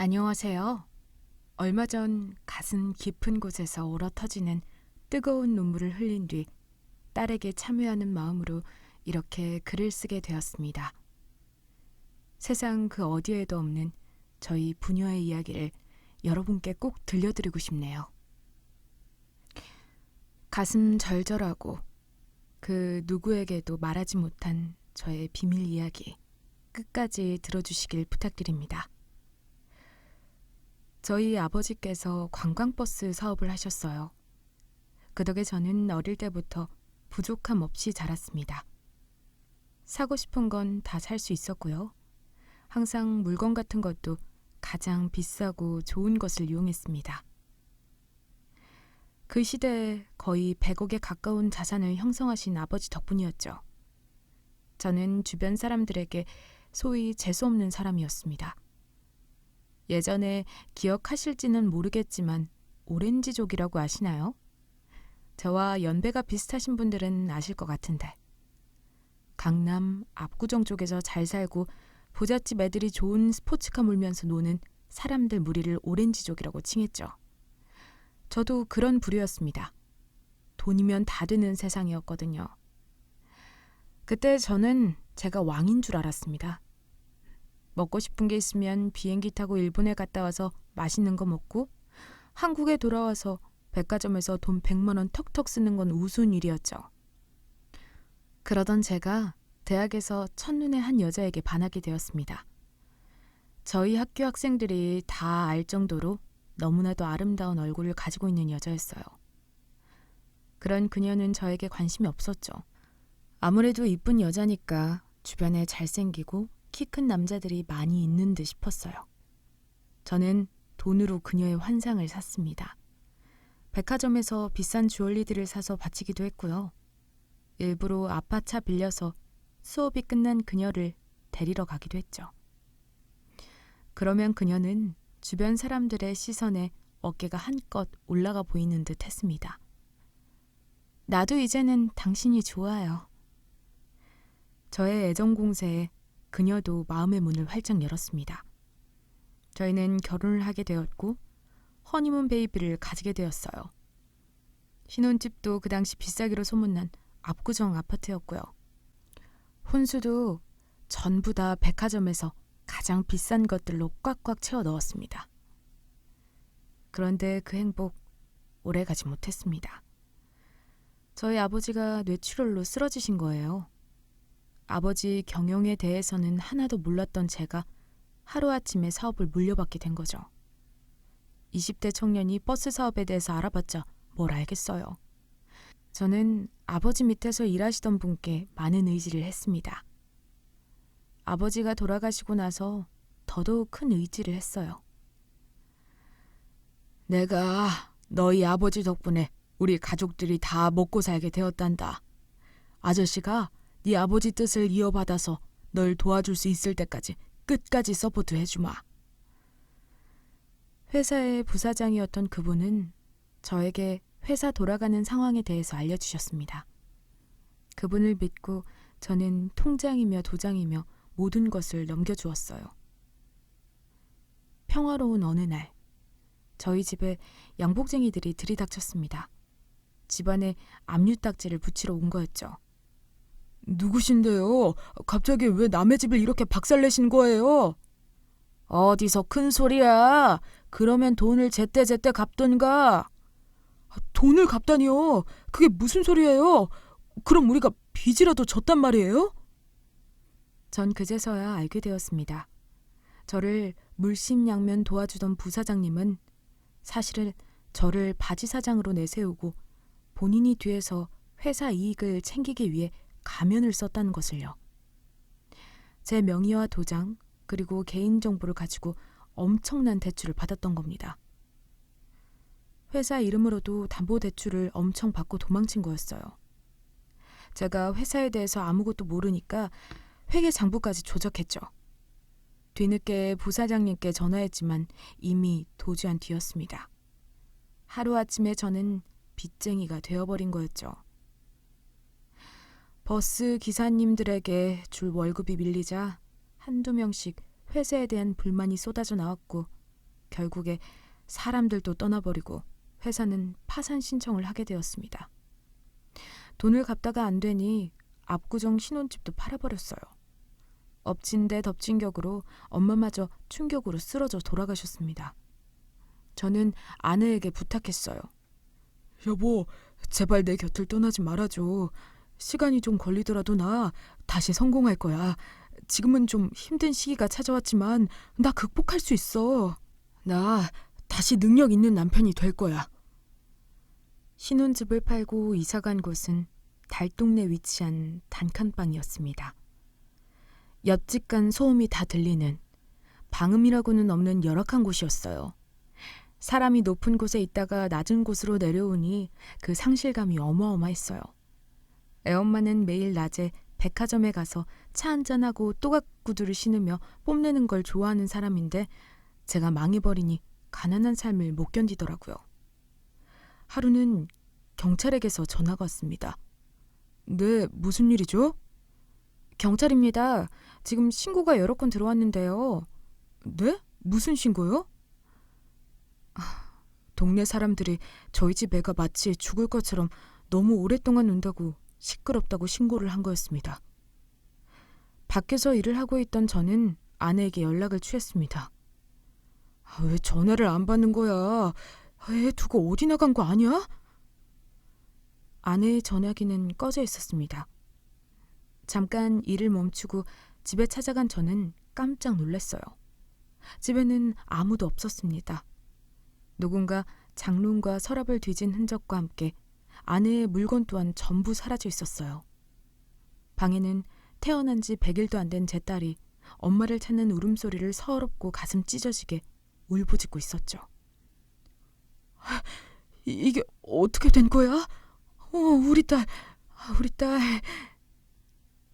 안녕하세요. 얼마 전 가슴 깊은 곳에서 울어터지는 뜨거운 눈물을 흘린 뒤 딸에게 참여하는 마음으로 이렇게 글을 쓰게 되었습니다. 세상 그 어디에도 없는 저희 부녀의 이야기를 여러분께 꼭 들려드리고 싶네요. 가슴 절절하고 그 누구에게도 말하지 못한 저의 비밀 이야기 끝까지 들어주시길 부탁드립니다. 저희 아버지께서 관광버스 사업을 하셨어요. 그 덕에 저는 어릴 때부터 부족함 없이 자랐습니다. 사고 싶은 건 다 살 수 있었고요. 항상 물건 같은 것도 가장 비싸고 좋은 것을 이용했습니다. 그 시대에 거의 100억에 가까운 자산을 형성하신 아버지 덕분이었죠. 저는 주변 사람들에게 소위 재수없는 사람이었습니다. 예전에 기억하실지는 모르겠지만 오렌지족이라고 아시나요? 저와 연배가 비슷하신 분들은 아실 것 같은데. 강남 압구정 쪽에서 잘 살고 부잣집 애들이 좋은 스포츠카 몰면서 노는 사람들 무리를 오렌지족이라고 칭했죠. 저도 그런 부류였습니다. 돈이면 다 되는 세상이었거든요. 그때 저는 제가 왕인 줄 알았습니다. 먹고 싶은 게 있으면 비행기 타고 일본에 갔다 와서 맛있는 거 먹고 한국에 돌아와서 백화점에서 돈 100만 원 턱턱 쓰는 건 우스운 일이었죠. 그러던 제가 대학에서 첫눈에 한 여자에게 반하게 되었습니다. 저희 학교 학생들이 다 알 정도로 너무나도 아름다운 얼굴을 가지고 있는 여자였어요. 그런 그녀는 저에게 관심이 없었죠. 아무래도 이쁜 여자니까 주변에 잘생기고 키 큰 남자들이 많이 있는 듯 싶었어요. 저는 돈으로 그녀의 환상을 샀습니다. 백화점에서 비싼 주얼리들을 사서 바치기도 했고요. 일부러 아파차 빌려서 수업이 끝난 그녀를 데리러 가기도 했죠. 그러면 그녀는 주변 사람들의 시선에 어깨가 한껏 올라가 보이는 듯 했습니다. 나도 이제는 당신이 좋아요. 저의 애정 공세에 그녀도 마음의 문을 활짝 열었습니다. 저희는 결혼을 하게 되었고 허니문 베이비를 가지게 되었어요. 신혼집도 그 당시 비싸기로 소문난 압구정 아파트였고요. 혼수도 전부 다 백화점에서 가장 비싼 것들로 꽉꽉 채워 넣었습니다. 그런데 그 행복 오래 가지 못했습니다. 저희 아버지가 뇌출혈로 쓰러지신 거예요. 아버지 경영에 대해서는 하나도 몰랐던 제가 하루아침에 사업을 물려받게 된 거죠. 20대 청년이 버스 사업에 대해서 알아봤자 뭘 알겠어요. 저는 아버지 밑에서 일하시던 분께 많은 의지를 했습니다. 아버지가 돌아가시고 나서 더더욱 큰 의지를 했어요. 내가 너희 아버지 덕분에 우리 가족들이 다 먹고 살게 되었단다. 아저씨가 네 아버지 뜻을 이어받아서 널 도와줄 수 있을 때까지 끝까지 서포트 해주마. 회사의 부사장이었던 그분은 저에게 회사 돌아가는 상황에 대해서 알려주셨습니다. 그분을 믿고 저는 통장이며 도장이며 모든 것을 넘겨주었어요. 평화로운 어느 날, 저희 집에 양복쟁이들이 들이닥쳤습니다. 집안에 압류딱지를 붙이러 온 거였죠. 누구신데요? 갑자기 왜 남의 집을 이렇게 박살내신 거예요? 어디서 큰 소리야. 그러면 돈을 제때제때 갚던가. 돈을 갚다니요? 그게 무슨 소리예요? 그럼 우리가 빚이라도 졌단 말이에요? 전 그제서야 알게 되었습니다. 저를 물심양면 도와주던 부사장님은 사실은 저를 바지사장으로 내세우고 본인이 뒤에서 회사 이익을 챙기기 위해 가면을 썼다는 것을요. 제 명의와 도장 그리고 개인정보를 가지고 엄청난 대출을 받았던 겁니다. 회사 이름으로도 담보대출을 엄청 받고 도망친 거였어요. 제가 회사에 대해서 아무것도 모르니까 회계장부까지 조작했죠. 뒤늦게 부사장님께 전화했지만 이미 도주한 뒤였습니다. 하루아침에 저는 빚쟁이가 되어버린 거였죠. 버스 기사님들에게 줄 월급이 밀리자 한두 명씩 회사에 대한 불만이 쏟아져 나왔고 결국에 사람들도 떠나버리고 회사는 파산 신청을 하게 되었습니다. 돈을 갚다가 안 되니 압구정 신혼집도 팔아버렸어요. 엎친 데 덮친 격으로 엄마마저 충격으로 쓰러져 돌아가셨습니다. 저는 아내에게 부탁했어요. 여보, 제발 내 곁을 떠나지 말아줘. 시간이 좀 걸리더라도 나 다시 성공할 거야. 지금은 좀 힘든 시기가 찾아왔지만 나 극복할 수 있어. 나 다시 능력 있는 남편이 될 거야. 신혼집을 팔고 이사간 곳은 달동네 위치한 단칸방이었습니다. 옆집 간 소음이 다 들리는 방음이라고는 없는 열악한 곳이었어요. 사람이 높은 곳에 있다가 낮은 곳으로 내려오니 그 상실감이 어마어마했어요. 애엄마는 매일 낮에 백화점에 가서 차 한잔하고 또각구두를 신으며 뽐내는 걸 좋아하는 사람인데 제가 망해버리니 가난한 삶을 못 견디더라고요. 하루는 경찰에게서 전화가 왔습니다. 네, 무슨 일이죠? 경찰입니다. 지금 신고가 여러 건 들어왔는데요. 네? 무슨 신고요? 동네 사람들이 저희 집 애가 마치 죽을 것처럼 너무 오랫동안 운다고 시끄럽다고 신고를 한 거였습니다. 밖에서 일을 하고 있던 저는 아내에게 연락을 취했습니다. 왜 전화를 안 받는 거야? 애 두고 어디 나간 거 아니야? 아내의 전화기는 꺼져 있었습니다. 잠깐 일을 멈추고 집에 찾아간 저는 깜짝 놀랐어요. 집에는 아무도 없었습니다. 누군가 장롱과 서랍을 뒤진 흔적과 함께 아내의 물건 또한 전부 사라져 있었어요. 방에는 태어난 지 100일도 안 된 제 딸이 엄마를 찾는 울음소리를 서럽고 가슴 찢어지게 울부짖고 있었죠. 이게 어떻게 된 거야? 우리 딸.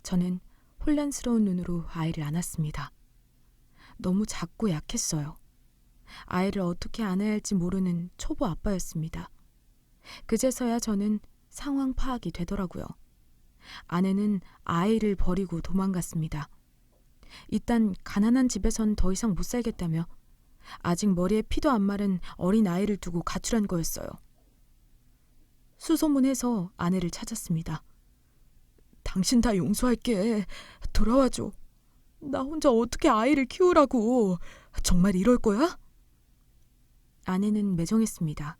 저는 혼란스러운 눈으로 아이를 안았습니다. 너무 작고 약했어요. 아이를 어떻게 안아야 할지 모르는 초보 아빠였습니다. 그제서야 저는 상황 파악이 되더라고요. 아내는 아이를 버리고 도망갔습니다. 일단 가난한 집에선 더 이상 못 살겠다며 아직 머리에 피도 안 마른 어린 아이를 두고 가출한 거였어요. 수소문해서 아내를 찾았습니다. 당신 다 용서할게. 돌아와줘. 나 혼자 어떻게 아이를 키우라고. 정말 이럴 거야? 아내는 매정했습니다.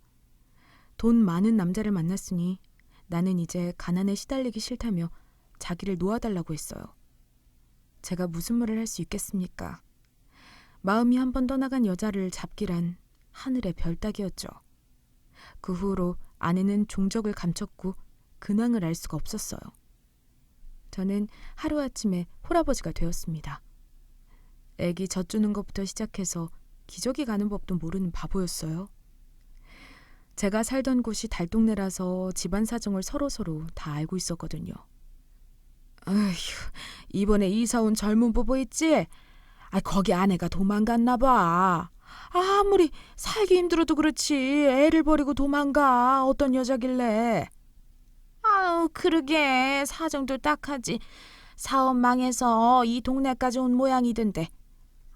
돈 많은 남자를 만났으니 나는 이제 가난에 시달리기 싫다며 자기를 놓아달라고 했어요. 제가 무슨 말을 할 수 있겠습니까? 마음이 한 번 떠나간 여자를 잡기란 하늘의 별 따기였죠. 그 후로 아내는 종적을 감췄고 근황을 알 수가 없었어요. 저는 하루아침에 홀아버지가 되었습니다. 애기 젖주는 것부터 시작해서 기저귀 가는 법도 모르는 바보였어요. 제가 살던 곳이 달동네라서 집안 사정을 서로서로 다 알고 있었거든요. 아휴, 이번에 이사 온 젊은 부부 있지? 거기 아내가 도망갔나 봐. 아무리 살기 힘들어도 그렇지 애를 버리고 도망가. 어떤 여자길래. 아유, 그러게 사정도 딱하지. 사업 망해서 이 동네까지 온 모양이던데.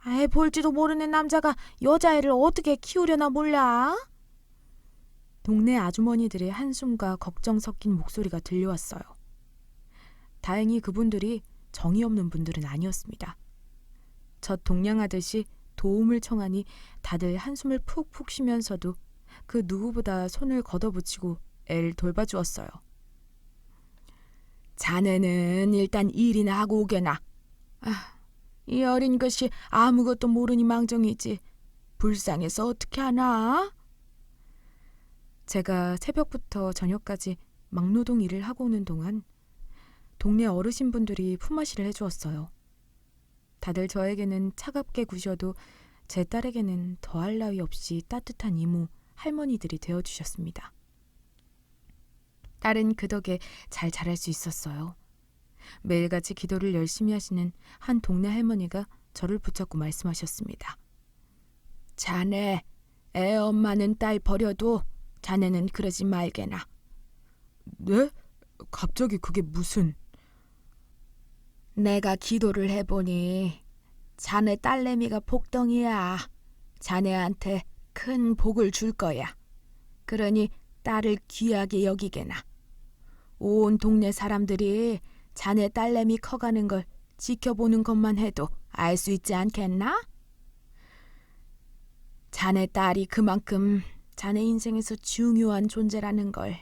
애 볼지도 모르는 남자가 여자애를 어떻게 키우려나 몰라? 동네 아주머니들의 한숨과 걱정 섞인 목소리가 들려왔어요. 다행히 그분들이 정이 없는 분들은 아니었습니다. 저 동냥하듯이 도움을 청하니 다들 한숨을 푹푹 쉬면서도 그 누구보다 손을 걷어붙이고 애를 돌봐주었어요. 자네는 일단 일이나 하고 오게나. 이 어린 것이 아무것도 모르니 망정이지. 불쌍해서 어떻게 하나? 제가 새벽부터 저녁까지 막노동 일을 하고 오는 동안 동네 어르신분들이 품앗이를 해주었어요. 다들 저에게는 차갑게 구셔도 제 딸에게는 더할 나위 없이 따뜻한 이모, 할머니들이 되어주셨습니다. 딸은 그 덕에 잘 자랄 수 있었어요. 매일같이 기도를 열심히 하시는 한 동네 할머니가 저를 붙잡고 말씀하셨습니다. 자네, 애 엄마는 딸 버려도 자네는 그러지 말게나. 네? 갑자기 그게 무슨... 내가 기도를 해보니 자네 딸내미가 복덩이야. 자네한테 큰 복을 줄 거야. 그러니 딸을 귀하게 여기게나. 온 동네 사람들이 자네 딸내미 커가는 걸 지켜보는 것만 해도 알 수 있지 않겠나? 자네 딸이 그만큼 자네 인생에서 중요한 존재라는 걸.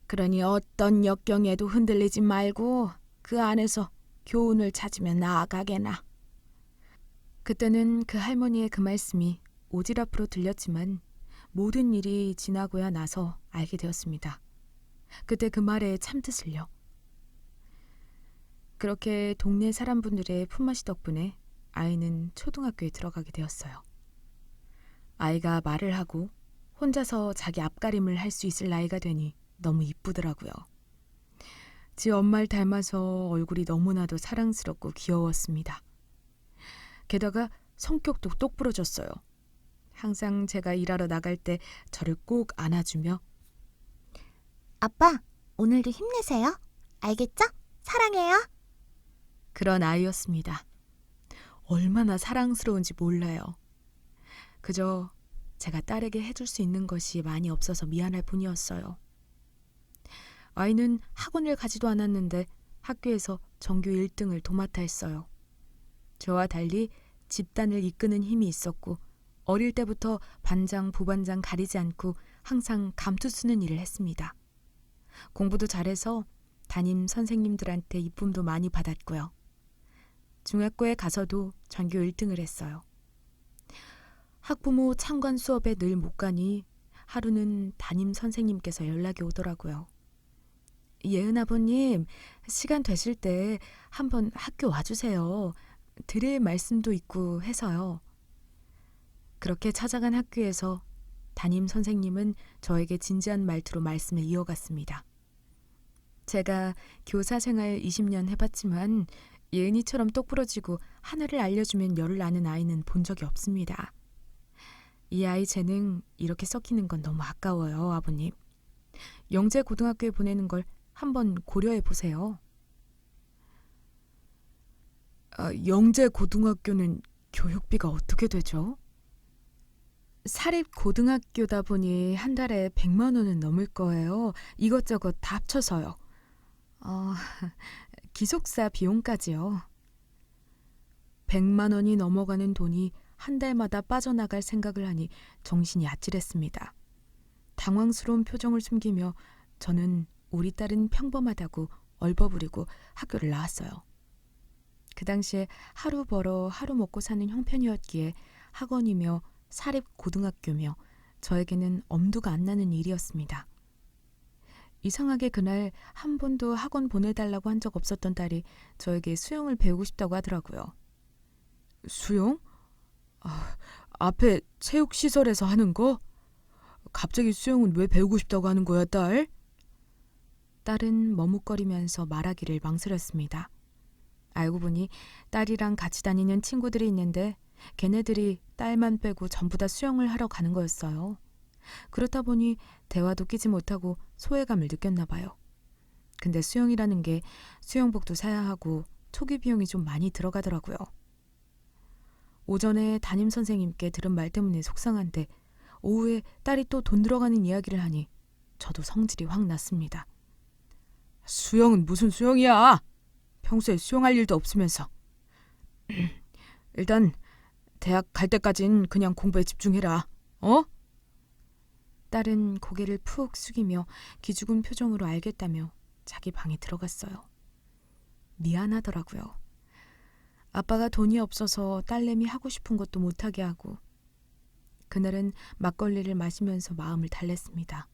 그러니 어떤 역경에도 흔들리지 말고 그 안에서 교훈을 찾으며 나아가게나. 그때는 그 할머니의 그 말씀이 오지랖으로 들렸지만 모든 일이 지나고야 나서 알게 되었습니다. 그때 그 말의 참뜻을요. 그렇게 동네 사람분들의 품맛이 덕분에 아이는 초등학교에 들어가게 되었어요. 아이가 말을 하고 혼자서 자기 앞가림을 할 수 있을 나이가 되니 너무 이쁘더라고요. 지 엄마를 닮아서 얼굴이 너무나도 사랑스럽고 귀여웠습니다. 게다가 성격도 똑부러졌어요. 항상 제가 일하러 나갈 때 저를 꼭 안아주며 아빠, 오늘도 힘내세요. 알겠죠? 사랑해요. 그런 아이였습니다. 얼마나 사랑스러운지 몰라요. 그저 제가 딸에게 해줄 수 있는 것이 많이 없어서 미안할 뿐이었어요. 아이는 학원을 가지도 않았는데 학교에서 전교 1등을 도맡아 했어요. 저와 달리 집단을 이끄는 힘이 있었고 어릴 때부터 반장, 부반장 가리지 않고 항상 감투 쓰는 일을 했습니다. 공부도 잘해서 담임 선생님들한테 이쁨도 많이 받았고요. 중학교에 가서도 전교 1등을 했어요. 학부모 참관 수업에 늘 못 가니 하루는 담임 선생님께서 연락이 오더라고요. 예은 아버님, 시간 되실 때 한번 학교 와주세요. 드릴 말씀도 있고 해서요. 그렇게 찾아간 학교에서 담임 선생님은 저에게 진지한 말투로 말씀을 이어갔습니다. 제가 교사 생활 20년 해봤지만 예은이처럼 똑부러지고 하나를 알려주면 열을 아는 아이는 본 적이 없습니다. 이 아이 재능 이렇게 썩히는 건 너무 아까워요, 아버님. 영재 고등학교에 보내는 걸 한번 고려해 보세요. 영재 고등학교는 교육비가 어떻게 되죠? 사립 고등학교다 보니 한 달에 100만 원은 넘을 거예요. 이것저것 다 합쳐서요. 기숙사 비용까지요. 100만 원이 넘어가는 돈이 한 달마다 빠져나갈 생각을 하니 정신이 아찔했습니다. 당황스러운 표정을 숨기며 저는 우리 딸은 평범하다고 얼버무리고 학교를 나왔어요. 그 당시에 하루 벌어 하루 먹고 사는 형편이었기에 학원이며 사립 고등학교며 저에게는 엄두가 안 나는 일이었습니다. 이상하게 그날 한 번도 학원 보내달라고 한 적 없었던 딸이 저에게 수영을 배우고 싶다고 하더라고요. 수영? 앞에 체육시설에서 하는 거? 갑자기 수영은 왜 배우고 싶다고 하는 거야, 딸? 딸은 머뭇거리면서 말하기를 망설였습니다. 알고 보니 딸이랑 같이 다니는 친구들이 있는데 걔네들이 딸만 빼고 전부 다 수영을 하러 가는 거였어요. 그렇다 보니 대화도 끼지 못하고 소외감을 느꼈나 봐요. 근데 수영이라는 게 수영복도 사야 하고 초기 비용이 좀 많이 들어가더라고요. 오전에 담임 선생님께 들은 말 때문에 속상한데 오후에 딸이 또 돈 들어가는 이야기를 하니 저도 성질이 확 났습니다. 수영은 무슨 수영이야? 평소에 수영할 일도 없으면서. 일단 대학 갈 때까진 그냥 공부에 집중해라. 어? 딸은 고개를 푹 숙이며 기죽은 표정으로 알겠다며 자기 방에 들어갔어요. 미안하더라고요. 아빠가 돈이 없어서 딸내미 하고 싶은 것도 못하게 하고 그날은 막걸리를 마시면서 마음을 달랬습니다.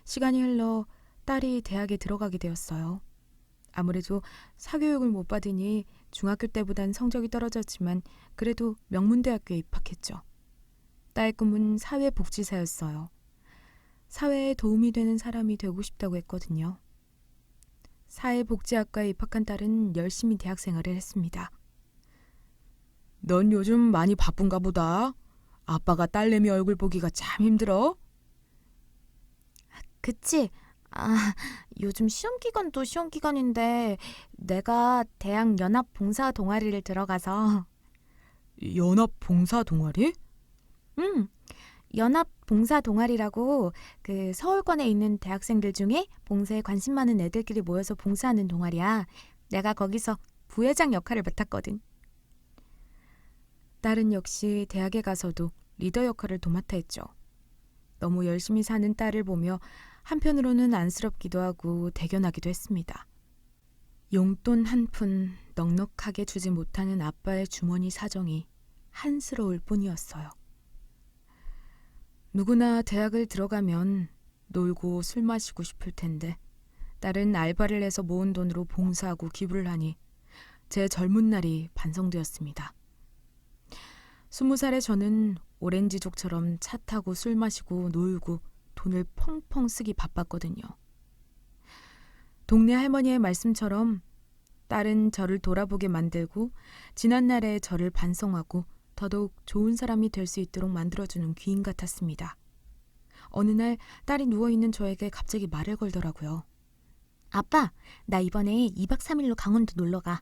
시간이 흘러 딸이 대학에 들어가게 되었어요. 아무래도 사교육을 못 받으니 중학교 때보단 성적이 떨어졌지만 그래도 명문대학교에 입학했죠. 딸 꿈은 사회복지사였어요. 사회에 도움이 되는 사람이 되고 싶다고 했거든요. 사회복지학과에 입학한 딸은 열심히 대학 생활을 했습니다. 넌 요즘 많이 바쁜가 보다. 아빠가 딸내미 얼굴 보기가 참 힘들어. 그치? 요즘 시험기간도 시험기간인데 내가 대학 연합 봉사 동아리를 들어가서. 연합 봉사 동아리? 응, 연합 봉사 동아리라고 그 서울권에 있는 대학생들 중에 봉사에 관심 많은 애들끼리 모여서 봉사하는 동아리야. 내가 거기서 부회장 역할을 맡았거든. 딸은 역시 대학에 가서도 리더 역할을 도맡아 했죠. 너무 열심히 사는 딸을 보며 한편으로는 안쓰럽기도 하고 대견하기도 했습니다. 용돈 한 푼 넉넉하게 주지 못하는 아빠의 주머니 사정이 한스러울 뿐이었어요. 누구나 대학을 들어가면 놀고 술 마시고 싶을 텐데 딸은 알바를 해서 모은 돈으로 봉사하고 기부를 하니 제 젊은 날이 반성되었습니다. 20살의 저는 오렌지족처럼 차 타고 술 마시고 놀고 돈을 펑펑 쓰기 바빴거든요. 동네 할머니의 말씀처럼 딸은 저를 돌아보게 만들고 지난날의 저를 반성하고 더더욱 좋은 사람이 될 수 있도록 만들어주는 귀인 같았습니다. 어느 날 딸이 누워있는 저에게 갑자기 말을 걸더라고요. 아빠, 나 이번에 2박 3일로 강원도 놀러 가.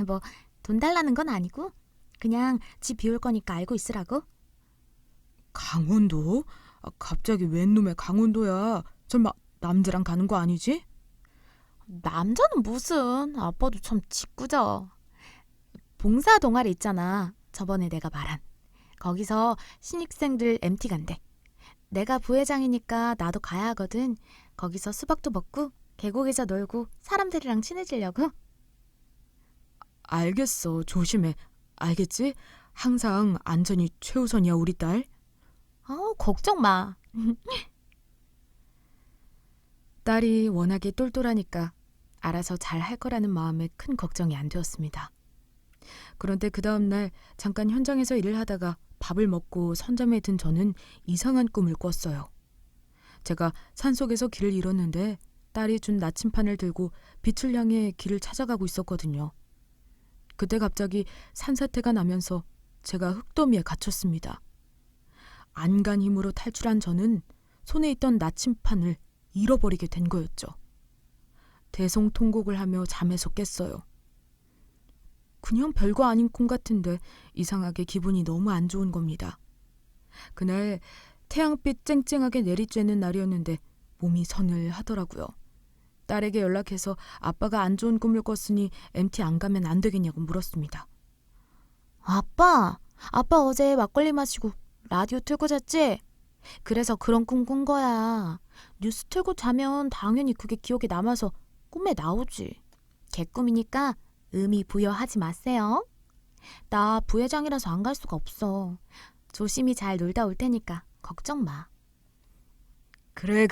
뭐 돈 달라는 건 아니고 그냥 집 비울 거니까 알고 있으라고. 강원도? 갑자기 웬 놈의 강원도야? 설마 남자랑 가는 거 아니지? 남자는 무슨, 아빠도 참 짓궂어. 봉사 동아리 있잖아. 저번에 내가 말한. 거기서 신입생들 MT 간대. 내가 부회장이니까 나도 가야 하거든. 거기서 수박도 먹고 계곡에서 놀고 사람들이랑 친해지려고. 알겠어. 조심해. 알겠지? 항상 안전이 최우선이야, 우리 딸. 걱정 마. 딸이 워낙에 똘똘하니까 알아서 잘 할 거라는 마음에 큰 걱정이 안 되었습니다. 그런데 그 다음 날 잠깐 현장에서 일을 하다가 밥을 먹고 선점에 든 저는 이상한 꿈을 꿨어요. 제가 산속에서 길을 잃었는데 딸이 준 나침판을 들고 빛을 향해 길을 찾아가고 있었거든요. 그때 갑자기 산사태가 나면서 제가 흙더미에 갇혔습니다. 안간 힘으로 탈출한 저는 손에 있던 나침판을 잃어버리게 된 거였죠. 대성통곡을 하며 잠에서 깼어요. 그냥 별거 아닌 꿈 같은데 이상하게 기분이 너무 안 좋은 겁니다. 그날 태양빛 쨍쨍하게 내리쬐는 날이었는데 몸이 서늘하더라고요. 딸에게 연락해서 아빠가 안 좋은 꿈을 꿨으니 MT 안 가면 안 되겠냐고 물었습니다. 아빠 어제 막걸리 마시고 라디오 틀고 잤지? 그래서 그런 꿈 꾼 거야. 뉴스 틀고 자면 당연히 그게 기억에 남아서 꿈에 나오지. 개꿈이니까 의미 부여하지 마세요. 나 부회장이라서 안 갈 수가 없어. 조심히 잘 놀다 올 테니까 걱정 마. 그래,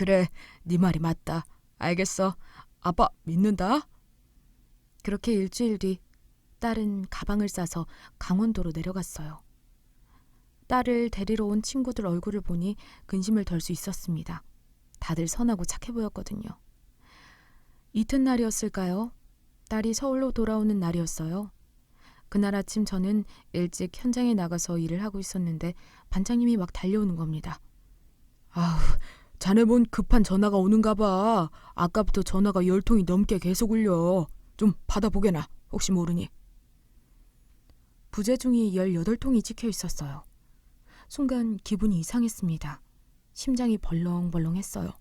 네 말이 맞다. 알겠어. 아빠 믿는다. 그렇게 일주일 뒤 딸은 가방을 싸서 강원도로 내려갔어요. 딸을 데리러 온 친구들 얼굴을 보니 근심을 덜 수 있었습니다. 다들 선하고 착해 보였거든요. 이튿날이었을까요? 딸이 서울로 돌아오는 날이었어요. 그날 아침 저는 일찍 현장에 나가서 일을 하고 있었는데 반장님이 막 달려오는 겁니다. 아우, 자네 뭔 급한 전화가 오는가 봐. 아까부터 전화가 10통이 넘게 계속 울려. 좀 받아보게나, 혹시 모르니. 부재중이 18통이 찍혀 있었어요. 순간 기분이 이상했습니다. 심장이 벌렁벌렁했어요.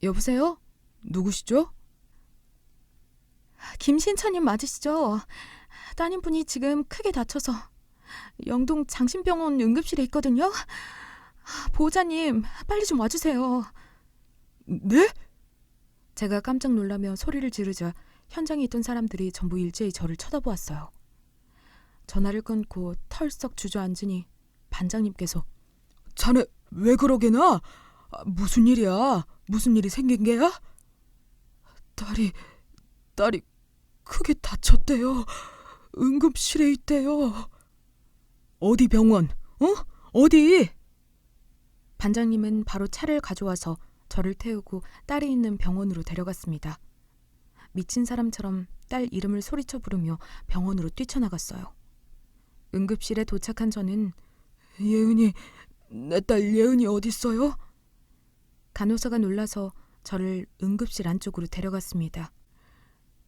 여보세요? 누구시죠? 김신처님 맞으시죠? 따님분이 지금 크게 다쳐서 영동 장신병원 응급실에 있거든요. 보호자님, 빨리 좀 와주세요. 네? 제가 깜짝 놀라며 소리를 지르자 현장에 있던 사람들이 전부 일제히 저를 쳐다보았어요. 전화를 끊고 털썩 주저앉으니 반장님께서 자네 왜 그러게나? 무슨 일이야? 무슨 일이 생긴 게야? 딸이 크게 다쳤대요. 응급실에 있대요. 어디 병원? 어디? 반장님은 바로 차를 가져와서 저를 태우고 딸이 있는 병원으로 데려갔습니다. 미친 사람처럼 딸 이름을 소리쳐 부르며 병원으로 뛰쳐나갔어요. 응급실에 도착한 저는 예은이, 내 딸 예은이 어딨어요? 간호사가 놀라서 저를 응급실 안쪽으로 데려갔습니다.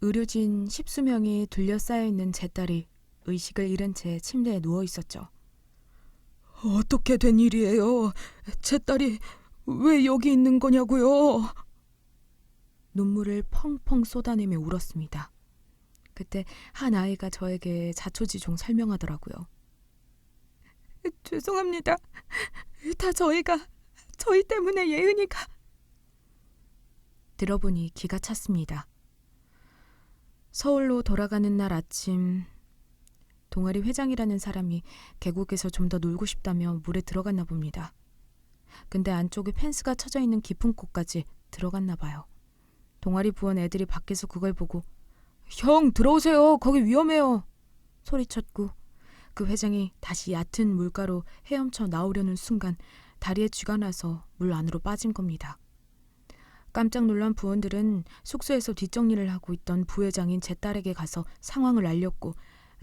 의료진 10수명이 둘러싸여 있는 제 딸이 의식을 잃은 채 침대에 누워 있었죠. 어떻게 된 일이에요? 제 딸이 왜 여기 있는 거냐고요? 눈물을 펑펑 쏟아내며 울었습니다. 그때 한 아이가 저에게 자초지종 설명하더라고요. 죄송합니다. 다 저희 때문에 예은이가. 들어보니 기가 찼습니다. 서울로 돌아가는 날 아침, 동아리 회장이라는 사람이 계곡에서 좀 더 놀고 싶다며 물에 들어갔나 봅니다. 근데 안쪽에 펜스가 쳐져 있는 깊은 곳까지 들어갔나 봐요. 동아리 부원 애들이 밖에서 그걸 보고 형 들어오세요. 거기 위험해요. 소리쳤고 그 회장이 다시 얕은 물가로 헤엄쳐 나오려는 순간 다리에 쥐가 나서 물 안으로 빠진 겁니다. 깜짝 놀란 부원들은 숙소에서 뒷정리를 하고 있던 부회장인 제 딸에게 가서 상황을 알렸고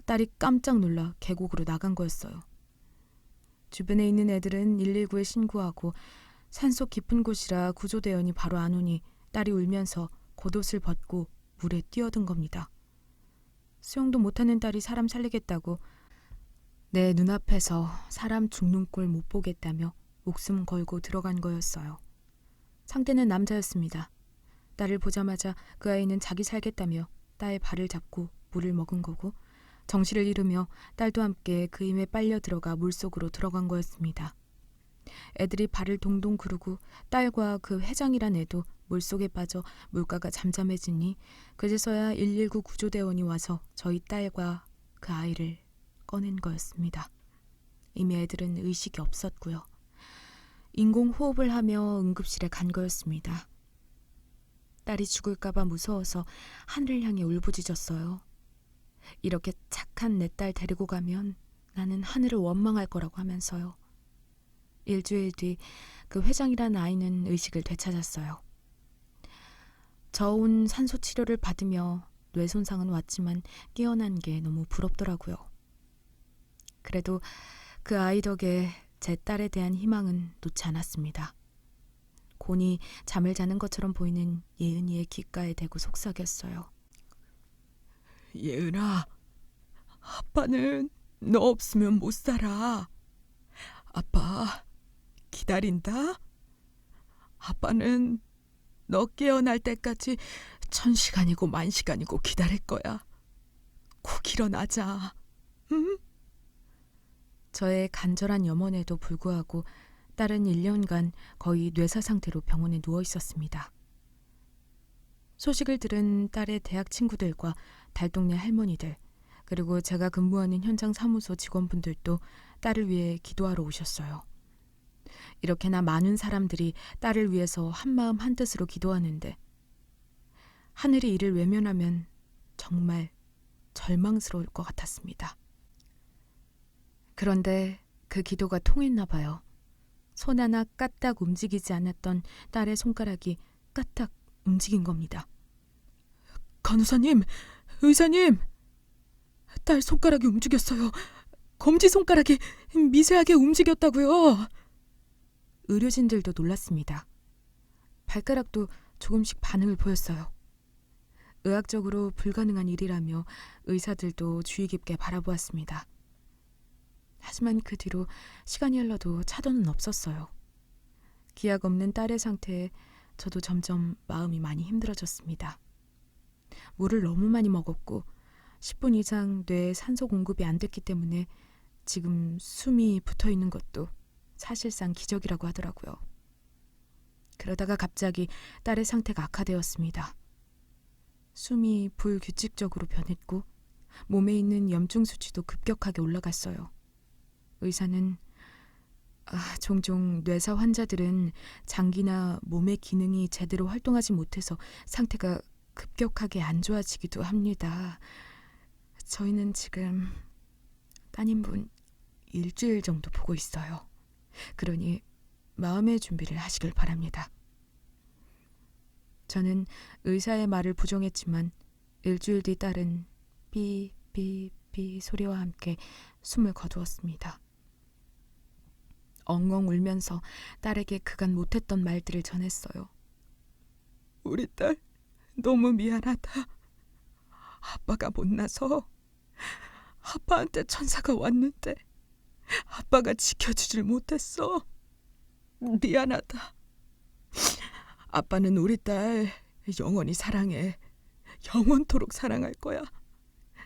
딸이 깜짝 놀라 계곡으로 나간 거였어요. 주변에 있는 애들은 119에 신고하고 산속 깊은 곳이라 구조대원이 바로 안 오니 딸이 울면서 겉옷을 벗고 물에 뛰어든 겁니다. 수영도 못하는 딸이 사람 살리겠다고 내 눈앞에서 사람 죽는 꼴 못 보겠다며 목숨 걸고 들어간 거였어요. 상대는 남자였습니다. 딸을 보자마자 그 아이는 자기 살겠다며 딸의 발을 잡고 물을 먹은 거고 정신을 잃으며 딸도 함께 그 힘에 빨려 들어가 물속으로 들어간 거였습니다. 애들이 발을 동동 구르고 딸과 그 회장이란 애도 물속에 빠져 물가가 잠잠해지니 그제서야 119 구조대원이 와서 저희 딸과 그 아이를 꺼낸 거였습니다. 이미 애들은 의식이 없었고요. 인공호흡을 하며 응급실에 간 거였습니다. 딸이 죽을까봐 무서워서 하늘을 향해 울부짖었어요. 이렇게 착한 내 딸 데리고 가면 나는 하늘을 원망할 거라고 하면서요. 일주일 뒤 그 회장이란 아이는 의식을 되찾았어요. 저온 산소 치료를 받으며 뇌 손상은 왔지만 깨어난 게 너무 부럽더라고요. 그래도 그 아이 덕에 제 딸에 대한 희망은 놓지 않았습니다. 곤히 잠을 자는 것처럼 보이는 예은이의 귓가에 대고 속삭였어요. 예은아, 아빠는 너 없으면 못 살아. 아빠 기다린다. 아빠는 너 깨어날 때까지 1000시간이고 10,000시간이고 기다릴 거야. 꼭 일어나자. 응? 저의 간절한 염원에도 불구하고 딸은 1년간 거의 뇌사 상태로 병원에 누워 있었습니다. 소식을 들은 딸의 대학 친구들과 달동네 할머니들, 그리고 제가 근무하는 현장 사무소 직원분들도 딸을 위해 기도하러 오셨어요. 이렇게나 많은 사람들이 딸을 위해서 한마음 한뜻으로 기도하는데 하늘이 이를 외면하면 정말 절망스러울 것 같았습니다. 그런데 그 기도가 통했나 봐요. 손 하나 까딱 움직이지 않았던 딸의 손가락이 까딱 움직인 겁니다. 간호사님, 의사님, 딸 손가락이 움직였어요. 검지손가락이 미세하게 움직였다고요. 의료진들도 놀랐습니다. 발가락도 조금씩 반응을 보였어요. 의학적으로 불가능한 일이라며 의사들도 주의 깊게 바라보았습니다. 하지만 그 뒤로 시간이 흘러도 차도는 없었어요. 기약 없는 딸의 상태에 저도 점점 마음이 많이 힘들어졌습니다. 물을 너무 많이 먹었고 10분 이상 뇌에 산소 공급이 안 됐기 때문에 지금 숨이 붙어있는 것도 사실상 기적이라고 하더라고요. 그러다가 갑자기 딸의 상태가 악화되었습니다. 숨이 불규칙적으로 변했고 몸에 있는 염증 수치도 급격하게 올라갔어요. 의사는 종종 뇌사 환자들은 장기나 몸의 기능이 제대로 활동하지 못해서 상태가 급격하게 안 좋아지기도 합니다. 저희는 지금 따님분 일주일 정도 보고 있어요. 그러니 마음의 준비를 하시길 바랍니다. 저는 의사의 말을 부정했지만 일주일 뒤 딸은 삐삐삐 소리와 함께 숨을 거두었습니다. 엉엉 울면서 딸에게 그간 못했던 말들을 전했어요. 우리 딸 너무 미안하다. 아빠가 못나서 아빠한테 천사가 왔는데 아빠가 지켜주질 못했어. 미안하다. 아빠는 우리 딸 영원히 사랑해. 영원토록 사랑할 거야.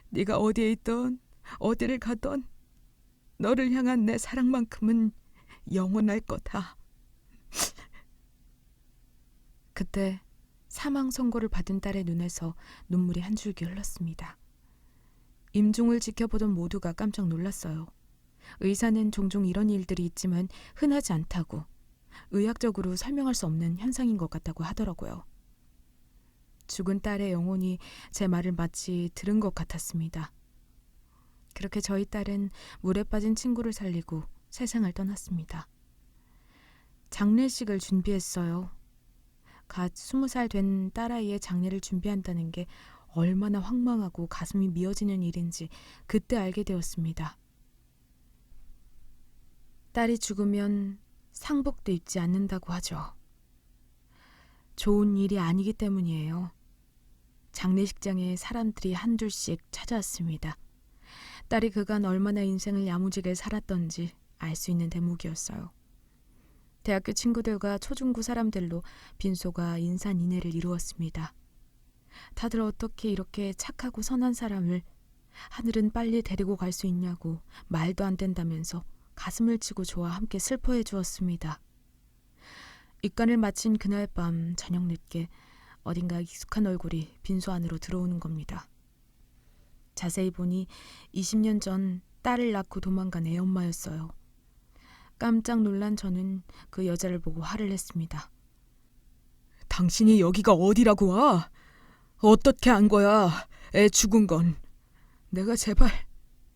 네가 어디에 있던 어디를 가던 너를 향한 내 사랑만큼은 영원할 거다. 그때 사망 선고를 받은 딸의 눈에서 눈물이 한 줄기 흘렀습니다. 임종을 지켜보던 모두가 깜짝 놀랐어요. 의사는 종종 이런 일들이 있지만 흔하지 않다고, 의학적으로 설명할 수 없는 현상인 것 같다고 하더라고요. 죽은 딸의 영혼이 제 말을 마치 들은 것 같았습니다. 그렇게 저희 딸은 물에 빠진 친구를 살리고 세상을 떠났습니다. 장례식을 준비했어요. 갓 20살 된 딸아이의 장례를 준비한다는 게 얼마나 황망하고 가슴이 미어지는 일인지 그때 알게 되었습니다. 딸이 죽으면 상복도 입지 않는다고 하죠. 좋은 일이 아니기 때문이에요. 장례식장에 사람들이 한둘씩 찾아왔습니다. 딸이 그간 얼마나 인생을 야무지게 살았던지 알 수 있는 대목이었어요. 대학교 친구들과 초중고 사람들로 빈소가 인산인해를 이루었습니다. 다들 어떻게 이렇게 착하고 선한 사람을 하늘은 빨리 데리고 갈 수 있냐고 말도 안 된다면서 가슴을 치고 저와 함께 슬퍼해 주었습니다. 입간을 마친 그날 밤 저녁 늦게 어딘가 익숙한 얼굴이 빈소 안으로 들어오는 겁니다. 자세히 보니 20년 전 딸을 낳고 도망간 애엄마였어요. 깜짝 놀란 저는 그 여자를 보고 화를 냈습니다. 당신이 여기가 어디라고 와? 어떻게 안 거야? 애 죽은 건. 내가 제발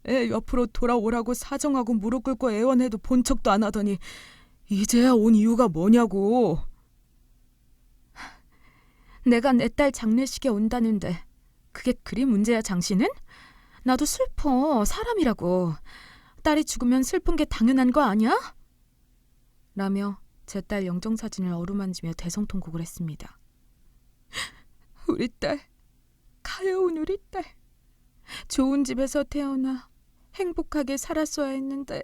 애 옆으로 돌아오라고 사정하고 무릎 꿇고 애원해도 본 척도 안 하더니 이제야 온 이유가 뭐냐고. 내가 내 딸 장례식에 온다는데 그게 그리 문제야 당신은? 나도 슬퍼, 사람이라고. 딸이 죽으면 슬픈 게 당연한 거 아니야? 라며 제 딸 영정사진을 어루만지며 대성통곡을 했습니다. 우리 딸, 가여운 우리 딸. 좋은 집에서 태어나 행복하게 살았어야 했는데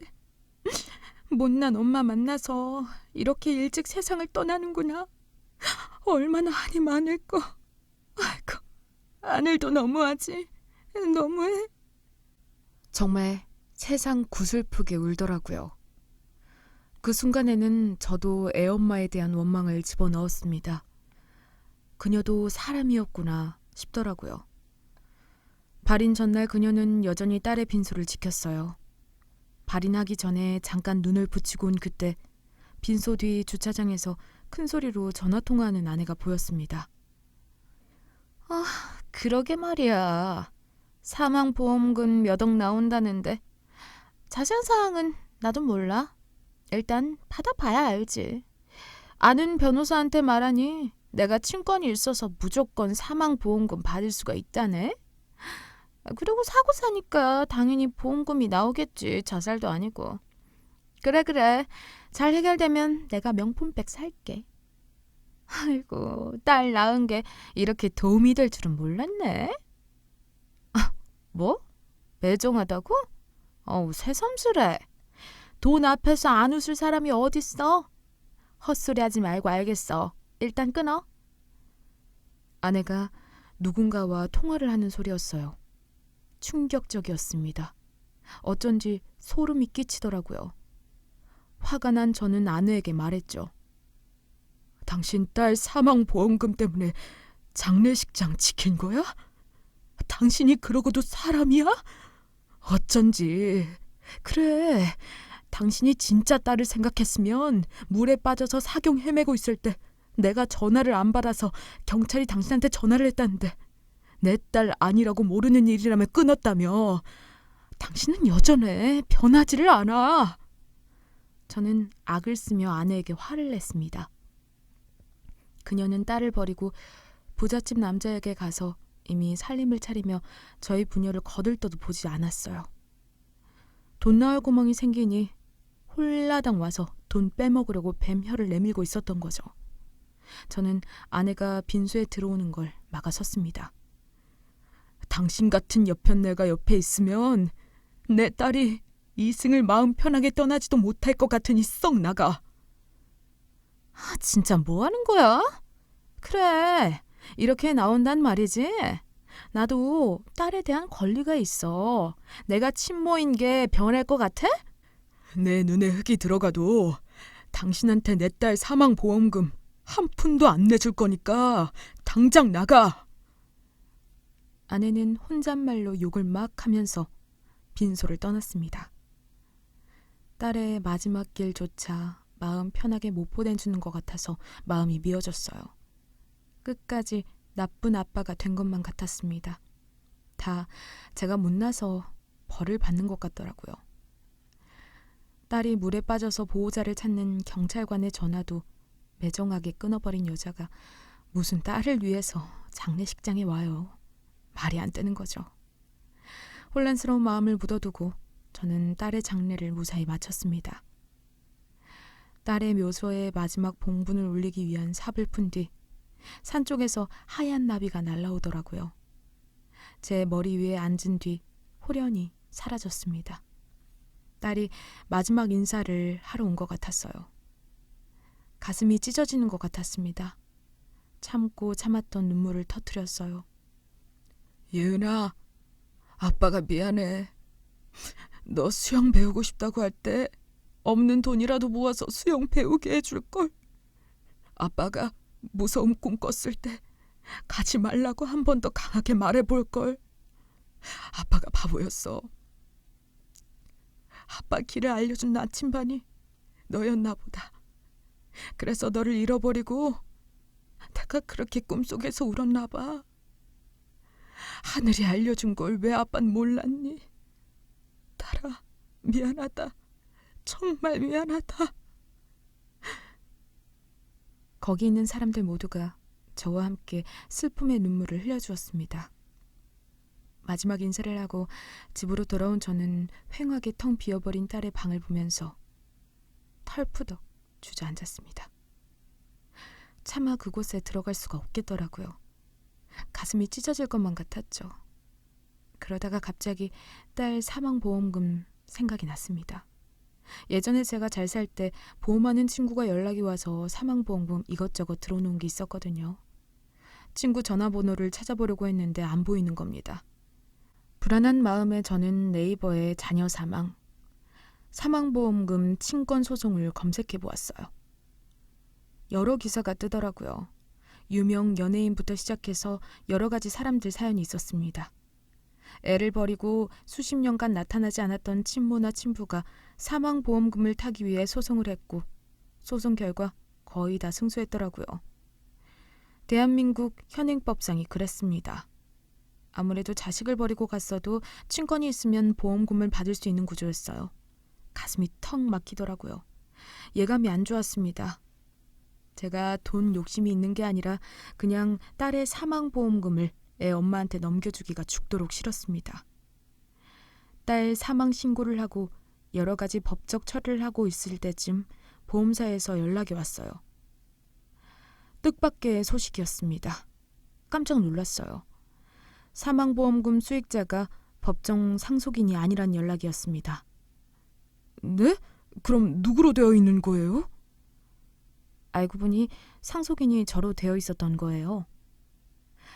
못난 엄마 만나서 이렇게 일찍 세상을 떠나는구나. 얼마나 한이 많을까. 아이고, 하늘도 너무하지. 너무해. 정말 세상 구슬프게 울더라고요. 그 순간에는 저도 애엄마에 대한 원망을 집어넣었습니다. 그녀도 사람이었구나 싶더라고요. 발인 전날 그녀는 여전히 딸의 빈소를 지켰어요. 발인하기 전에 잠깐 눈을 붙이고 온 그때 빈소 뒤 주차장에서 큰 소리로 전화통화하는 아내가 보였습니다. 아, 그러게 말이야. 사망보험금 몇 억 나온다는데 자세한 사항은 나도 몰라. 일단 받아봐야 알지. 아는 변호사한테 말하니 내가 친권이 있어서 무조건 사망보험금 받을 수가 있다네. 그리고 사고 사니까 당연히 보험금이 나오겠지. 자살도 아니고. 그래. 잘 해결되면 내가 명품백 살게. 아이고, 딸 낳은 게 이렇게 도움이 될 줄은 몰랐네. 뭐? 매정하다고? 어우, 새삼스레. 돈 앞에서 안 웃을 사람이 어딨어? 헛소리 하지 말고 알겠어. 일단 끊어. 아내가 누군가와 통화를 하는 소리였어요. 충격적이었습니다. 어쩐지 소름이 끼치더라고요. 화가 난 저는 아내에게 말했죠. 당신 딸 사망보험금 때문에 장례식장 지킨 거야? 당신이 그러고도 사람이야? 어쩐지. 그래, 당신이 진짜 딸을 생각했으면 물에 빠져서 사경 헤매고 있을 때 내가 전화를 안 받아서 경찰이 당신한테 전화를 했다는데 내 딸 아니라고 모르는 일이라면 끊었다며. 당신은 여전해. 변하지를 않아. 저는 악을 쓰며 아내에게 화를 냈습니다. 그녀는 딸을 버리고 부잣집 남자에게 가서 이미 살림을 차리며 저희 부녀를 거들떠도 보지 않았어요. 돈 나올 구멍이 생기니 홀라당 와서 돈 빼먹으려고 뱀혀를 내밀고 있었던 거죠. 저는 아내가 빈소에 들어오는 걸 막아섰습니다. 당신 같은 여편네가 옆에 있으면 내 딸이 이승을 마음 편하게 떠나지도 못할 것 같으니 썩 나가. 아, 진짜 뭐 하는 거야? 그래, 이렇게 나온단 말이지. 나도 딸에 대한 권리가 있어. 내가 친모인 게 변할 것 같아? 내 눈에 흙이 들어가도 당신한테 내 딸 사망보험금 한 푼도 안 내줄 거니까 당장 나가. 아내는 혼잣말로 욕을 막 하면서 빈소를 떠났습니다. 딸의 마지막 길조차 마음 편하게 못 보내주는 것 같아서 마음이 미어졌어요. 끝까지 나쁜 아빠가 된 것만 같았습니다. 다 제가 못나서 벌을 받는 것 같더라고요. 딸이 물에 빠져서 보호자를 찾는 경찰관의 전화도 매정하게 끊어버린 여자가 무슨 딸을 위해서 장례식장에 와요. 말이 안 되는 거죠. 혼란스러운 마음을 묻어두고 저는 딸의 장례를 무사히 마쳤습니다. 딸의 묘소에 마지막 봉분을 올리기 위한 삽을 푼 뒤 산 쪽에서 하얀 나비가 날아오더라고요. 제 머리 위에 앉은 뒤 호련히 사라졌습니다. 딸이 마지막 인사를 하러 온 것 같았어요. 가슴이 찢어지는 것 같았습니다. 참고 참았던 눈물을 터뜨렸어요. 예은아, 아빠가 미안해. 너 수영 배우고 싶다고 할 때 없는 돈이라도 모아서 수영 배우게 해줄걸. 아빠가 무서운 꿈 꿨을 때 가지 말라고 한 번 더 강하게 말해볼걸. 아빠가 바보였어. 아빠 길을 알려준 나침반이 너였나 보다. 그래서 너를 잃어버리고 내가 그렇게 꿈속에서 울었나 봐. 하늘이 알려준 걸 왜 아빠는 몰랐니? 딸아, 미안하다. 정말 미안하다. 거기 있는 사람들 모두가 저와 함께 슬픔의 눈물을 흘려주었습니다. 마지막 인사를 하고 집으로 돌아온 저는 휑하게 텅 비어버린 딸의 방을 보면서 털푸덕 주저앉았습니다. 차마 그곳에 들어갈 수가 없겠더라고요. 가슴이 찢어질 것만 같았죠. 그러다가 갑자기 딸 사망보험금 생각이 났습니다. 예전에 제가 잘 살 때 보험하는 친구가 연락이 와서 사망보험금 이것저것 들어놓은 게 있었거든요. 친구 전화번호를 찾아보려고 했는데 안 보이는 겁니다. 불안한 마음에 저는 네이버에 자녀 사망보험금 친권 소송을 검색해 보았어요. 여러 기사가 뜨더라고요. 유명 연예인부터 시작해서 여러 가지 사람들 사연이 있었습니다. 애를 버리고 수십 년간 나타나지 않았던 친모나 친부가 사망보험금을 타기 위해 소송을 했고 소송 결과 거의 다 승소했더라고요. 대한민국 현행법상이 그랬습니다. 아무래도 자식을 버리고 갔어도 친권이 있으면 보험금을 받을 수 있는 구조였어요. 가슴이 턱 막히더라고요. 예감이 안 좋았습니다. 제가 돈 욕심이 있는 게 아니라 그냥 딸의 사망보험금을 애 엄마한테 넘겨주기가 죽도록 싫었습니다. 딸 사망 신고를 하고 여러 가지 법적 처리를 하고 있을 때쯤 보험사에서 연락이 왔어요. 뜻밖의 소식이었습니다. 깜짝 놀랐어요. 사망보험금 수익자가 법정 상속인이 아니란 연락이었습니다. 네? 그럼 누구로 되어 있는 거예요? 알고 보니 상속인이 저로 되어 있었던 거예요.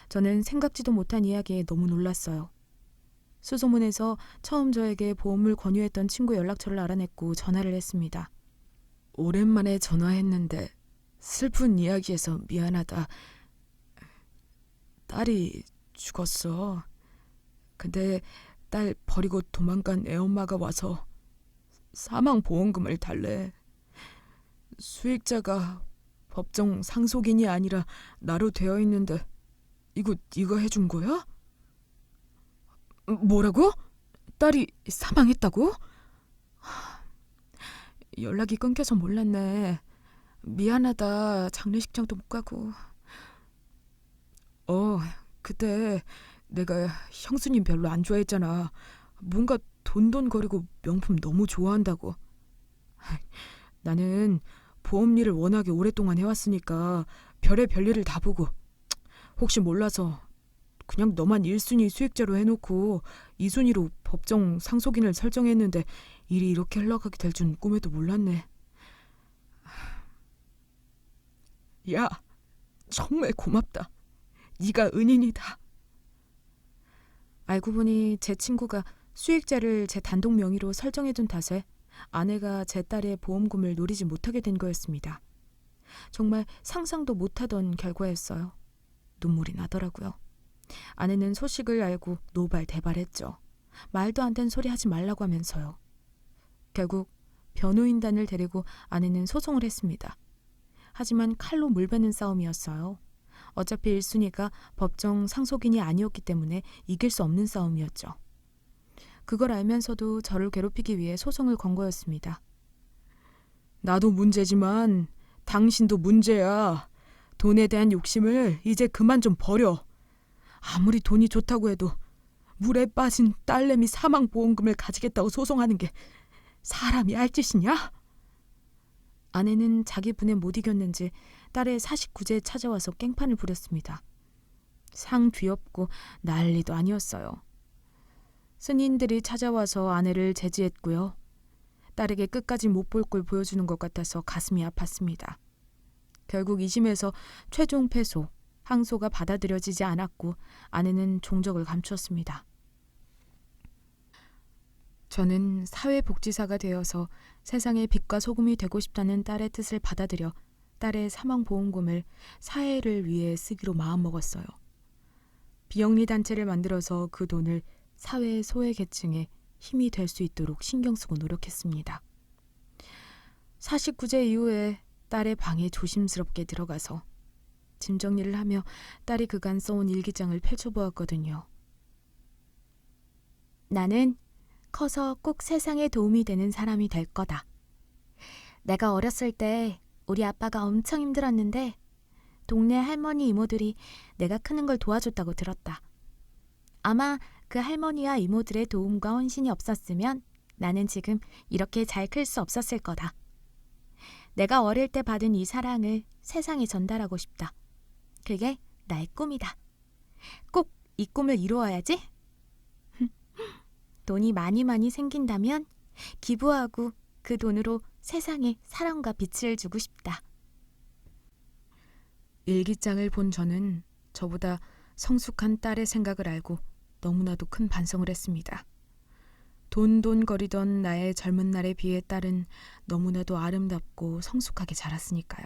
저는 생각지도 못한 이야기에 너무 놀랐어요. 수소문에서 처음 저에게 보험을 권유했던 친구 연락처를 알아냈고 전화를 했습니다. 오랜만에 전화했는데 슬픈 이야기해서 미안하다. 딸이 죽었어. 근데 딸 버리고 도망간 애엄마가 와서 사망보험금을 달래. 수익자가 법정 상속인이 아니라 나로 되어 있는데 이거 네가 해준 거야? 뭐라고? 딸이 사망했다고? 연락이 끊겨서 몰랐네. 미안하다. 장례식장도 못 가고. 그때 내가 형수님 별로 안 좋아했잖아. 뭔가 돈돈거리고 명품 너무 좋아한다고. 나는 보험 일을 워낙에 오랫동안 해왔으니까 별의 별일을 다 보고 혹시 몰라서 그냥 너만 1순위 수익자로 해놓고 2순위로 법정 상속인을 설정했는데 일이 이렇게 흘러가게 될 줄 꿈에도 몰랐네. 야, 정말 고맙다. 네가 은인이다. 알고 보니 제 친구가 수익자를 제 단독 명의로 설정해둔 탓에 아내가 제 딸의 보험금을 노리지 못하게 된 거였습니다. 정말 상상도 못하던 결과였어요. 눈물이 나더라고요. 아내는 소식을 알고 노발대발했죠. 말도 안 되는 소리 하지 말라고 하면서요. 결국 변호인단을 데리고 아내는 소송을 했습니다. 하지만 칼로 물베는 싸움이었어요. 어차피 1순위가 법정 상속인이 아니었기 때문에 이길 수 없는 싸움이었죠. 그걸 알면서도 저를 괴롭히기 위해 소송을 건 거였습니다. 나도 문제지만 당신도 문제야. 돈에 대한 욕심을 이제 그만 좀 버려. 아무리 돈이 좋다고 해도 물에 빠진 딸내미 사망보험금을 가지겠다고 소송하는 게 사람이 할 짓이냐? 아내는 자기 분에 못 이겼는지 딸의 49제에 찾아와서 깽판을 부렸습니다. 상 뒤엎고 난리도 아니었어요. 스님들이 찾아와서 아내를 제지했고요. 딸에게 끝까지 못 볼 걸 보여주는 것 같아서 가슴이 아팠습니다. 결국 2심에서 최종 패소, 항소가 받아들여지지 않았고 아내는 종적을 감추었습니다. 저는 사회복지사가 되어서 세상에 빛과 소금이 되고 싶다는 딸의 뜻을 받아들여 딸의 사망보험금을 사회를 위해 쓰기로 마음먹었어요. 비영리 단체를 만들어서 그 돈을 사회의 소외계층에 힘이 될 수 있도록 신경 쓰고 노력했습니다. 49제 이후에 딸의 방에 조심스럽게 들어가서 짐 정리를 하며 딸이 그간 써온 일기장을 펼쳐보았거든요. 나는 커서 꼭 세상에 도움이 되는 사람이 될 거다. 내가 어렸을 때 우리 아빠가 엄청 힘들었는데 동네 할머니 이모들이 내가 크는 걸 도와줬다고 들었다. 아마 그 할머니와 이모들의 도움과 헌신이 없었으면 나는 지금 이렇게 잘 클 수 없었을 거다. 내가 어릴 때 받은 이 사랑을 세상에 전달하고 싶다. 그게 나의 꿈이다. 꼭 이 꿈을 이루어야지. 돈이 많이 생긴다면 기부하고 그 돈으로 세상에 사랑과 빛을 주고 싶다. 일기장을 본 저는 저보다 성숙한 딸의 생각을 알고 너무나도 큰 반성을 했습니다. 돈돈거리던 나의 젊은 날에 비해 딸은 너무나도 아름답고 성숙하게 자랐으니까요.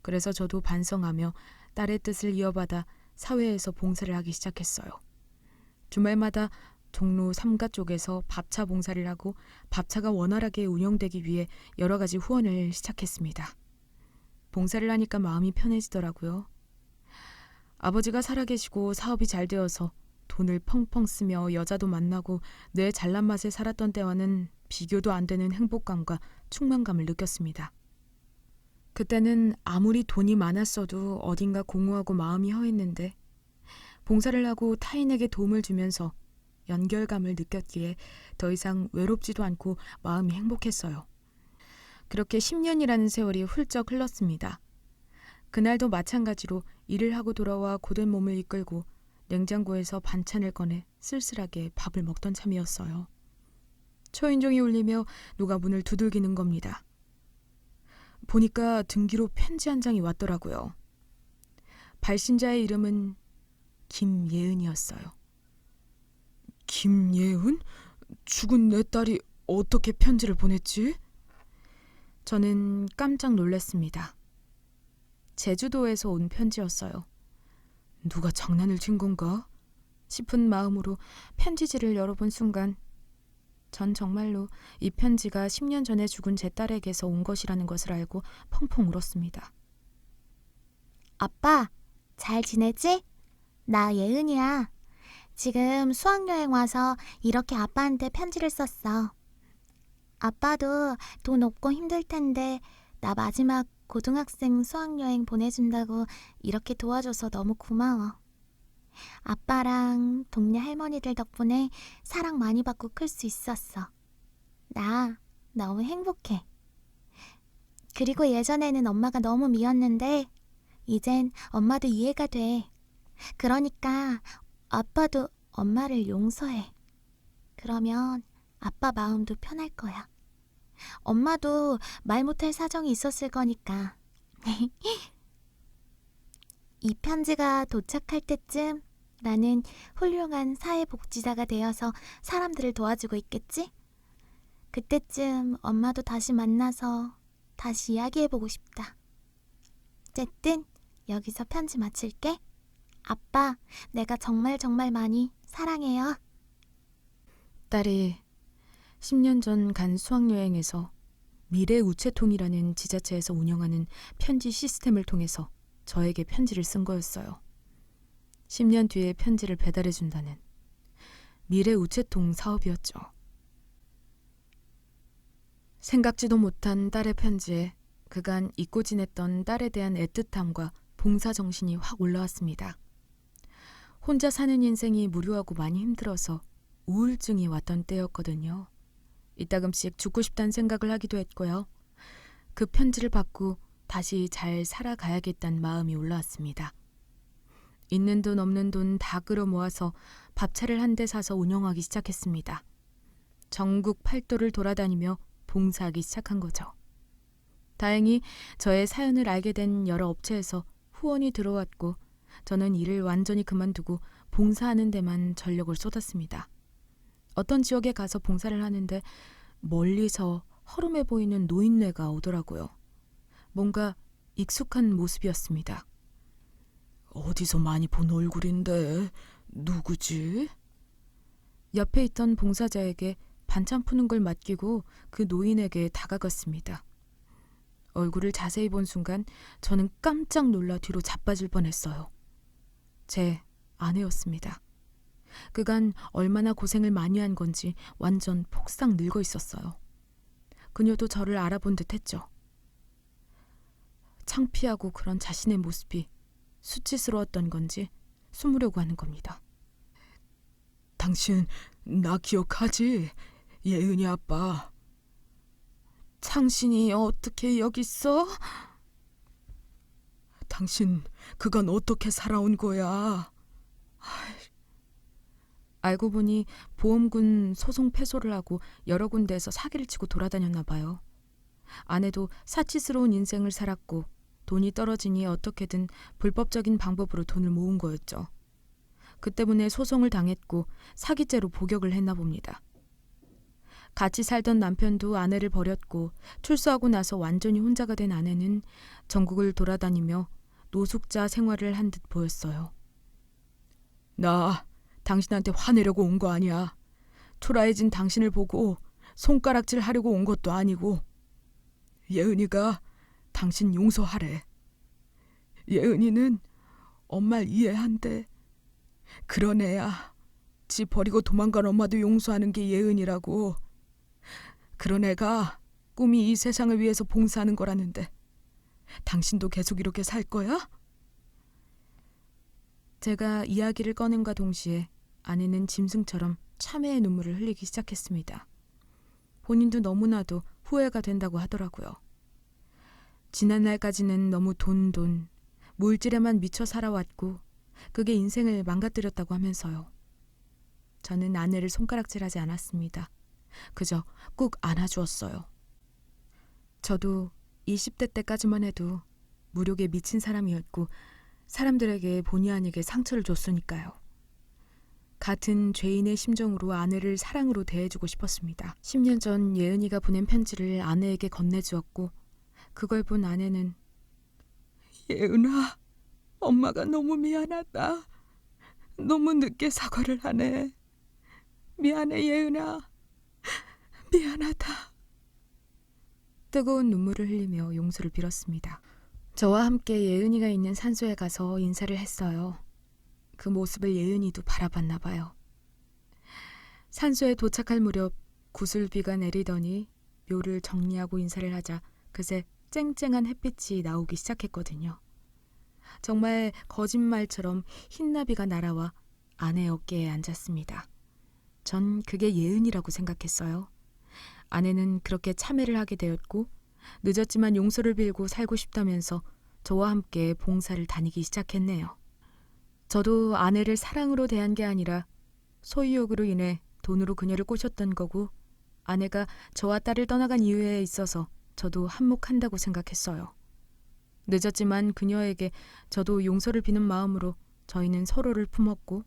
그래서 저도 반성하며 딸의 뜻을 이어받아 사회에서 봉사를 하기 시작했어요. 주말마다 종로 3가 쪽에서 밥차 봉사를 하고 밥차가 원활하게 운영되기 위해 여러 가지 후원을 시작했습니다. 봉사를 하니까 마음이 편해지더라고요. 아버지가 살아계시고 사업이 잘 되어서 돈을 펑펑 쓰며 여자도 만나고 뇌 잘난 맛에 살았던 때와는 비교도 안 되는 행복감과 충만감을 느꼈습니다. 그때는 아무리 돈이 많았어도 어딘가 공허하고 마음이 허했는데 봉사를 하고 타인에게 도움을 주면서 연결감을 느꼈기에 더 이상 외롭지도 않고 마음이 행복했어요. 그렇게 10년이라는 세월이 훌쩍 흘렀습니다. 그날도 마찬가지로 일을 하고 돌아와 고된 몸을 이끌고 냉장고에서 반찬을 꺼내 쓸쓸하게 밥을 먹던 참이었어요. 초인종이 울리며 누가 문을 두들기는 겁니다. 보니까 등기로 편지 한 장이 왔더라고요. 발신자의 이름은 김예은이었어요. 김예은? 죽은 내 딸이 어떻게 편지를 보냈지? 저는 깜짝 놀랐습니다. 제주도에서 온 편지였어요. 누가 장난을 친 건가? 싶은 마음으로 편지지를 열어본 순간 전 정말로 이 편지가 10년 전에 죽은 제 딸에게서 온 것이라는 것을 알고 펑펑 울었습니다. 아빠, 잘 지내지? 나 예은이야. 지금 수학여행 와서 이렇게 아빠한테 편지를 썼어. 아빠도 돈 없고 힘들 텐데 나 마지막 고등학생 수학여행 보내준다고 이렇게 도와줘서 너무 고마워. 아빠랑 동네 할머니들 덕분에 사랑 많이 받고 클 수 있었어. 나 너무 행복해. 그리고 예전에는 엄마가 너무 미웠는데 이젠 엄마도 이해가 돼. 그러니까 아빠도 엄마를 용서해. 그러면 아빠 마음도 편할 거야. 엄마도 말 못할 사정이 있었을 거니까. 이 편지가 도착할 때쯤 나는 훌륭한 사회복지사가 되어서 사람들을 도와주고 있겠지? 그때쯤 엄마도 다시 만나서 다시 이야기해보고 싶다. 어쨌든 여기서 편지 마칠게. 아빠, 내가 정말 정말 많이 사랑해요. 딸이 10년 전 간 수학여행에서 미래우체통이라는 지자체에서 운영하는 편지 시스템을 통해서 저에게 편지를 쓴 거였어요. 10년 뒤에 편지를 배달해준다는 미래우체통 사업이었죠. 생각지도 못한 딸의 편지에 그간 잊고 지냈던 딸에 대한 애틋함과 봉사정신이 확 올라왔습니다. 혼자 사는 인생이 무료하고 많이 힘들어서 우울증이 왔던 때였거든요. 이따금씩 죽고 싶다는 생각을 하기도 했고요. 그 편지를 받고 다시 잘 살아가야겠다는 마음이 올라왔습니다. 있는 돈 없는 돈 다 끌어모아서 밥차를 한 대 사서 운영하기 시작했습니다. 전국 8도를 돌아다니며 봉사하기 시작한 거죠. 다행히 저의 사연을 알게 된 여러 업체에서 후원이 들어왔고 저는 일을 완전히 그만두고 봉사하는 데만 전력을 쏟았습니다. 어떤 지역에 가서 봉사를 하는데 멀리서 허름해 보이는 노인네가 오더라고요. 뭔가 익숙한 모습이었습니다. 어디서 많이 본 얼굴인데 누구지? 옆에 있던 봉사자에게 반찬 푸는 걸 맡기고 그 노인에게 다가갔습니다. 얼굴을 자세히 본 순간 저는 깜짝 놀라 뒤로 자빠질 뻔했어요. 제 아내였습니다. 그간 얼마나 고생을 많이 한 건지 완전 폭삭 늙어 있었어요. 그녀도 저를 알아본 듯 했죠. 창피하고 그런 자신의 모습이 수치스러웠던 건지 숨으려고 하는 겁니다. 당신 나 기억하지? 예은이 아빠. 당신이 어떻게 여기 있어? 당신 그간 어떻게 살아온 거야? 알고 보니 보험금 소송 패소를 하고 여러 군데에서 사기를 치고 돌아다녔나 봐요. 아내도 사치스러운 인생을 살았고 돈이 떨어지니 어떻게든 불법적인 방법으로 돈을 모은 거였죠. 그 때문에 소송을 당했고 사기죄로 복역을 했나 봅니다. 같이 살던 남편도 아내를 버렸고 출소하고 나서 완전히 혼자가 된 아내는 전국을 돌아다니며 노숙자 생활을 한 듯 보였어요. 나 당신한테 화내려고 온 거 아니야. 초라해진 당신을 보고 손가락질 하려고 온 것도 아니고. 예은이가 당신 용서하래. 예은이는 엄마를 이해한대. 그런 애야. 지 버리고 도망간 엄마도 용서하는 게 예은이라고. 그런 애가 꿈이 이 세상을 위해서 봉사하는 거라는데 당신도 계속 이렇게 살 거야? 제가 이야기를 꺼낸과 동시에 아내는 짐승처럼 참회의 눈물을 흘리기 시작했습니다. 본인도 너무나도 후회가 된다고 하더라고요. 지난날까지는 너무 돈, 물질에만 미쳐 살아왔고 그게 인생을 망가뜨렸다고 하면서요. 저는 아내를 손가락질하지 않았습니다. 그저 꾹 안아주었어요. 저도 20대 때까지만 해도 무력에 미친 사람이었고 사람들에게 본의 아니게 상처를 줬으니까요. 같은 죄인의 심정으로 아내를 사랑으로 대해주고 싶었습니다. 10년 전 예은이가 보낸 편지를 아내에게 건네주었고 그걸 본 아내는 예은아, 엄마가 너무 미안하다. 너무 늦게 사과를 하네. 미안해 예은아. 미안하다. 뜨거운 눈물을 흘리며 용서를 빌었습니다. 저와 함께 예은이가 있는 산소에 가서 인사를 했어요. 그 모습을 예은이도 바라봤나 봐요. 산소에 도착할 무렵 구슬비가 내리더니 묘를 정리하고 인사를 하자 그새 쨍쨍한 햇빛이 나오기 시작했거든요. 정말 거짓말처럼 흰나비가 날아와 아내 어깨에 앉았습니다. 전 그게 예은이라고 생각했어요. 아내는 그렇게 참회를 하게 되었고 늦었지만 용서를 빌고 살고 싶다면서 저와 함께 봉사를 다니기 시작했네요. 저도 아내를 사랑으로 대한 게 아니라 소유욕으로 인해 돈으로 그녀를 꼬셨던 거고, 아내가 저와 딸을 떠나간 이유에 있어서 저도 한몫한다고 생각했어요. 늦었지만 그녀에게 저도 용서를 비는 마음으로 저희는 서로를 품었고,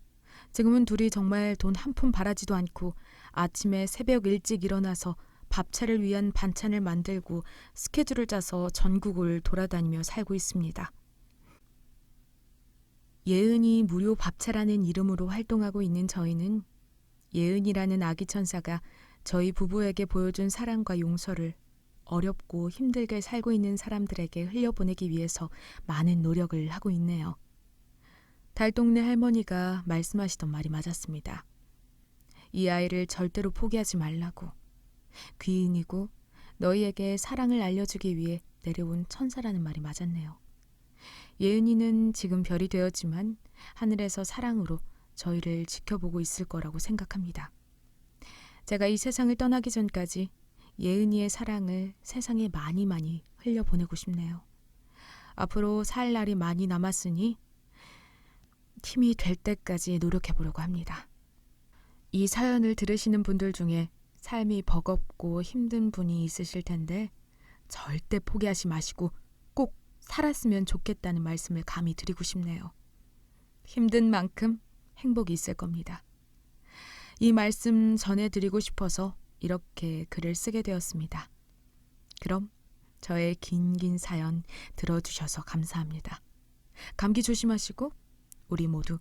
지금은 둘이 정말 돈 한 푼 바라지도 않고 아침에 새벽 일찍 일어나서 밥차를 위한 반찬을 만들고 스케줄을 짜서 전국을 돌아다니며 살고 있습니다. 예은이 무료 밥차라는 이름으로 활동하고 있는 저희는 예은이라는 아기 천사가 저희 부부에게 보여준 사랑과 용서를 어렵고 힘들게 살고 있는 사람들에게 흘려보내기 위해서 많은 노력을 하고 있네요. 달동네 할머니가 말씀하시던 말이 맞았습니다. 이 아이를 절대로 포기하지 말라고. 귀인이고 너희에게 사랑을 알려주기 위해 내려온 천사라는 말이 맞았네요. 예은이는 지금 별이 되었지만 하늘에서 사랑으로 저희를 지켜보고 있을 거라고 생각합니다. 제가 이 세상을 떠나기 전까지 예은이의 사랑을 세상에 많이 흘려보내고 싶네요. 앞으로 살 날이 많이 남았으니 힘이 될 때까지 노력해보려고 합니다. 이 사연을 들으시는 분들 중에 삶이 버겁고 힘든 분이 있으실 텐데 절대 포기하지 마시고 꼭 살았으면 좋겠다는 말씀을 감히 드리고 싶네요. 힘든 만큼 행복이 있을 겁니다. 이 말씀 전해드리고 싶어서 이렇게 글을 쓰게 되었습니다. 그럼 저의 긴 사연 들어주셔서 감사합니다. 감기 조심하시고 우리 모두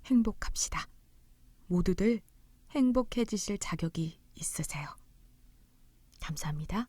행복합시다. 모두들 행복해지실 자격이 있으세요. 감사합니다.